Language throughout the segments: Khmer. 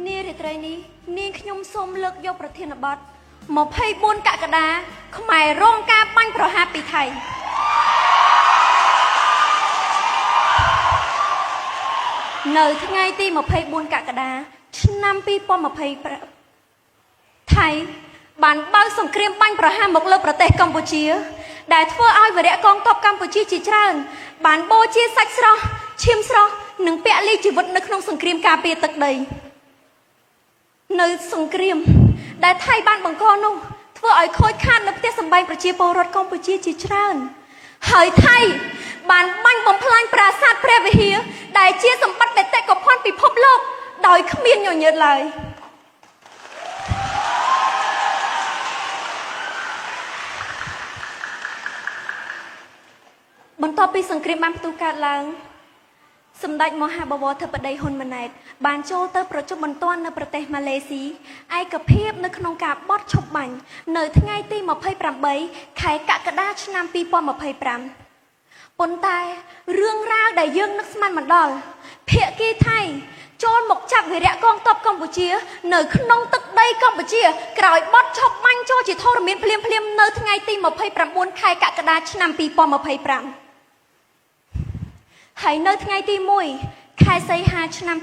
នារីត្រីនេះនាងខ្ញុំសូមលើកយកប្រធានបទ24កក្កដាខ្មែររងការបាញ់ប្រហារពីថៃនៅថ្ងៃទី24កក្កដាឆ្នាំ2025ថៃបានបើកសង្គ្រាមបាញ់ប្រហារមកលើប្រទេសកម្ពុជាដែលធ្វើឲ្យវីរៈកងទ័ពកម្ពុជាជាច្រើនបានបូជាសាច់ស្រស់ឈាមស្រស់និងពលីជីវិតនៅក្នុងសង្គ្រាមការពារទឹកដីនៅសង្គ្រាមដែលថៃបានបង្កនោះធ្វើឲ្យខូចខាតនៅផ្ទះសម្បែងប្រជាពលរដ្ឋកម្ពុជាជាច្រើនហើយថៃបានបាញ់បំផ្លាញប្រាសាទព្រះវិហារដែលជាសម្បត្តិបេតិកភណ្ឌពិភពលោកដោយគ្មានញញើតឡើយបន្ទាប់ពីសង្គ្រាមបានផ្ទុះកើតឡើងសម្ដេចមហាបវរធិបតីហ៊ុនម៉ាណែតបានចូលទៅប្រជុំបន្ទាន់នៅប្រទេសម៉ាឡេស៊ីឯកភាពនៅក្នុងការបោះឈប់បាញ់នៅថ្ងៃទី28ខែកក្កដាឆ្នាំ2025ប៉ុន្តែរឿងរ៉ាវដែលយើងនឹកស្មានមិនដល់ភាគីថៃចូលមកចាប់វីរៈកងទ័ពកម្ពុជានៅក្នុងទឹកដីកម្ពុជាក្រោយបោះឈប់បាញ់ចូលជាធរមានភ្លាមនៅថ្ងៃទី29ខែកក្កដាឆ្នាំ2025ហើយនៅថ្ងៃទី1ខែសីហាឆ្នាំ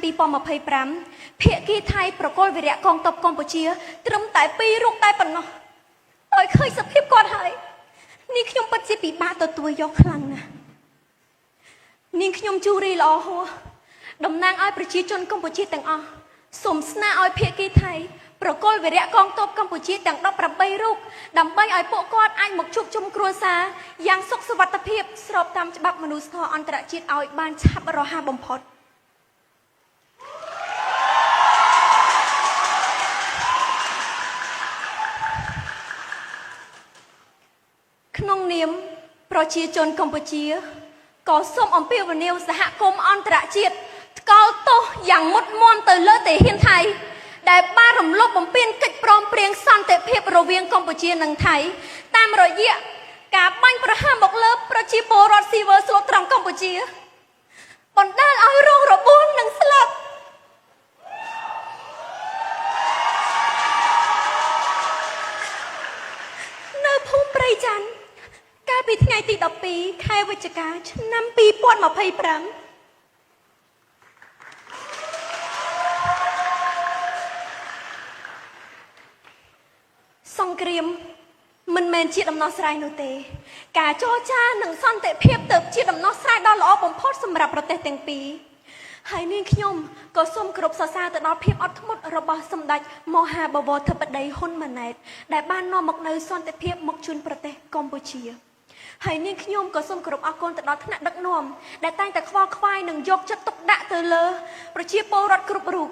2025ភាគីថៃប្រកល់វីរៈកងទ័ពកម្ពុជាត្រឹមតែ2រូបតែប៉ុណ្ណោះដោយឃើញសភាពគាត់ហើយនាងខ្ញុំពិតជាពិបាកទទួលយកខ្លាំងណាស់នាងខ្ញុំជូរីល្អហួរតំណាងឲ្យប្រជាជនកម្ពុជាទាំងអស់សូមស្នើឲ្យភាគីថៃប្រកល់វីរៈកងទ័ពកម្ពុជាទាំង18រូបដើម្បីឲ្យពួកគាត់អាចមកជួបជុំគ្រួសារយ៉ាងសុខសុវត្ថិភាពស្របតាមច្បាប់មនុស្សធម៌អន្តរជាតិឲ្យបានឆាប់រហ័សបំផុតក្នុងនាមប្រជាជនកម្ពុជាក៏សូមអំពាវនាវសហគមន៍អន្តរជាតិថ្កោលទោសយ៉ាងមុតមមទៅលើទាហានថៃដែលបានរំលោភបំពានកិច្ចព្រមព្រៀងសន្តិភាពរវាងកម្ពុជានិងថៃតាមរយៈការបាញ់ប្រហារមកលើប្រជាពលរដ្ឋស៊ីវិលស្លូតត្រង់កម្ពុជាបណ្ដាលឲ្យរងរបួសនិងស្លាប់នៅភូមិព្រៃច័ន្ទកាលពីថ្ងៃទី12ខែវិច្ឆិកាឆ្នាំ2025សង្គ្រាមមិនមែនជាដំណោះស្រាយនោះទេការចរចានិងសន្តិភាពទៅជាដំណោះស្រាយដ៏ល្អបំផុតសម្រាប់ប្រទេសទាំងពីរហើយនាងខ្ញុំក៏សូមគោរពសរសើរទៅដល់ភាពអត់ធ្មត់របស់សម្ដេចមហាបវរធិបតីហ៊ុនម៉ាណែតដែលបាននាំមកនូវសន្តិភាពមកជូនប្រទេសកម្ពុជាហើយនាងខ្ញុំក៏សូមគោរពអរគុណទៅដល់ថ្នាក់ដឹកនាំដែលតែងតែខ្វល់ខ្វាយនិងយកចិត្តទុកដាក់ទៅលើប្រជាពលរដ្ឋគ្រប់រូប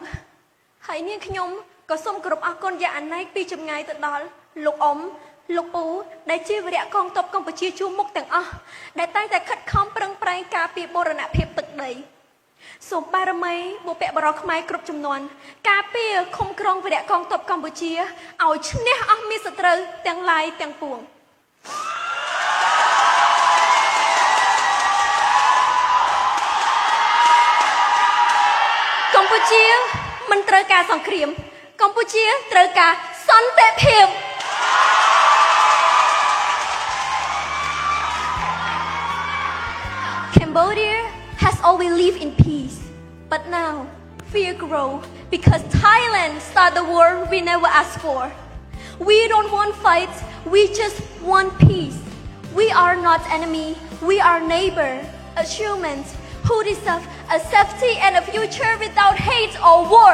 ហើយនាងខ្ញុំក៏សូមគោរពអរគុណយ៉ាងអនេកពីចម្ងាយទៅដល់លោកអ៊ំលោកពូដែលជាវីរៈកងទ័ពកម្ពុជាជួរមុខទាំងអស់ដែលតែងតែខិតខំប្រឹងប្រែងការពារបូរណភាពទឹកដីសូមបារមីបុព្វបុរសខ្មែរគ្រប់ចំនួនការពារឃុំក្រុងវីរៈកងទ័ពកម្ពុជាឲ្យឈ្នះអស់មាសត្រូវទាំងឡាយទាំងពួងកម្ពុជាមិនត្រូវការសង្គ្រាមកម្ពុជាត្រូវការសន្តិភាព Cambodia has always lived in peace, but now fear grows because Thailand started the war we never asked for. We don't want fights, we just want peace. We are not enemy, we are neighbor, as humans who deserve a safety and a future without hate or war.